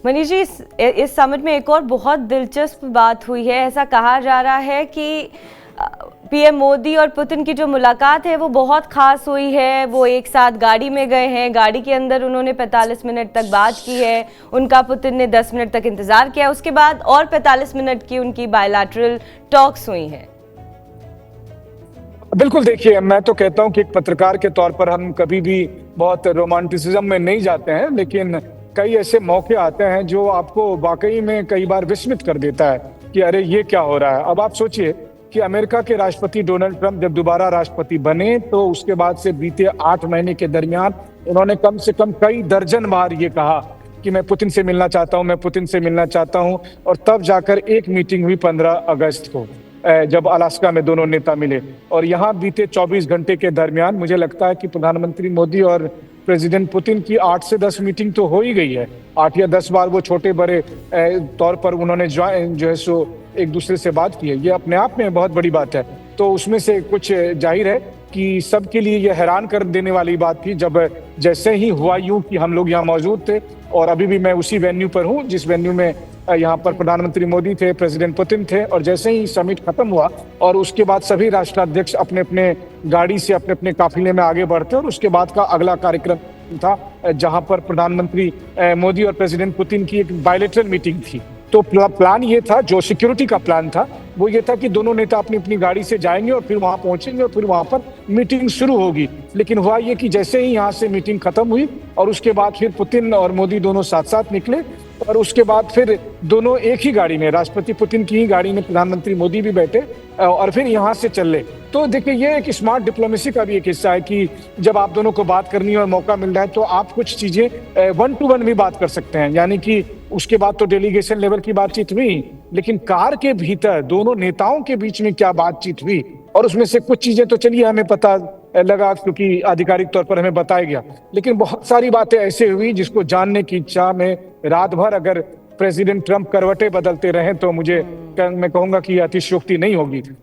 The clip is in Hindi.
मनीष जी, इस समिट में एक और बहुत दिलचस्प बात हुई है। ऐसा कहा जा रहा है कि पीएम मोदी और पुतिन की जो मुलाकात है वो बहुत खास हुई है। वो एक साथ गाड़ी में गए हैं, गाड़ी के अंदर उन्होंने 45 मिनट तक बात की है। उनका पुतिन ने 10 मिनट तक इंतजार किया, उसके बाद और 45 मिनट की उनकी बायलैटरल टॉक्स हुई हैं। बिल्कुल, देखिए, मैं तो कहता हूं कि एक पत्रकार के तौर पर हम कभी भी बहुत रोमांटिसिज्म में नहीं जाते हैं, लेकिन कई ऐसे मौके आते हैं जो आपको वाकई में कई बार विस्मित कर देता है कि अरे ये क्या हो रहा है। अब आप सोचिए कि अमेरिका के राष्ट्रपति डोनाल्ड ट्रंप जब दोबारा राष्ट्रपति बने तो उसके बाद से बीते 8 महीने के दरमियान उन्होंने कम से कम कई दर्जन बार ये कहा कि मैं पुतिन से मिलना चाहता हूं, मैं पुतिन से मिलना चाहता हूं। और तब जाकर एक मीटिंग हुई 15 अगस्त को, जब अलास्का में दोनों नेता मिले। और यहाँ बीते 24 घंटे के दरमियान मुझे लगता है कि प्रधानमंत्री मोदी और प्रेसिडेंट पुतिन की 8 से 10 मीटिंग तो हो ही गई है। 8 या 10 बार वो छोटे बड़े तौर पर उन्होंने जो है सो एक दूसरे से बात की है। ये अपने आप में बहुत बड़ी बात है। तो उसमें से कुछ जाहिर है कि सबके लिए ये हैरान कर देने वाली बात थी जब जैसे ही हुआ यूं कि हम लोग यहाँ मौजूद थे, और अभी भी मैं उसी वेन्यू पर हूँ जिस वेन्यू में यहाँ पर प्रधानमंत्री मोदी थे, प्रेसिडेंट पुतिन थे। और जैसे ही समिट खत्म हुआ और उसके बाद सभी राष्ट्राध्यक्ष अपने अपने गाड़ी से अपने अपने काफिले में आगे बढ़ते, और उसके बाद का अगला कार्यक्रम था जहां पर प्रधानमंत्री मोदी और प्रेसिडेंट पुतिन की एक बायलैटरल मीटिंग थी। तो प्लान ये था, जो सिक्योरिटी का प्लान था वो ये था कि दोनों नेता अपनी अपनी गाड़ी से जाएंगे और फिर वहां पहुंचेंगे और फिर वहां पर मीटिंग शुरू होगी। लेकिन हुआ ये कि जैसे ही यहाँ से मीटिंग खत्म हुई और उसके बाद फिर पुतिन और मोदी दोनों साथ साथ निकले, और उसके बाद फिर दोनों एक ही गाड़ी में, राष्ट्रपति पुतिन की ही गाड़ी में प्रधानमंत्री मोदी भी बैठे और फिर यहाँ से चले। तो देखिए, ये एक स्मार्ट डिप्लोमेसी का भी एक हिस्सा है कि जब आप दोनों को बात करनी और मौका मिल रहा है तो आप कुछ चीजें 1 to 1 भी बात कर सकते हैं। यानी कि उसके बाद तो डेलीगेशन लेवल की बातचीत हुई, लेकिन कार के भीतर दोनों नेताओं के बीच में क्या बातचीत हुई, और उसमें से कुछ चीजें तो चलिए हमें पता लगा क्योंकि आधिकारिक तौर पर हमें बताया गया, लेकिन बहुत सारी बातें ऐसे हुई जिसको जानने की इच्छा में रात भर अगर प्रेसिडेंट ट्रंप करवटें बदलते रहे तो मैं कहूंगा कि अतिशयोक्ति नहीं होगी।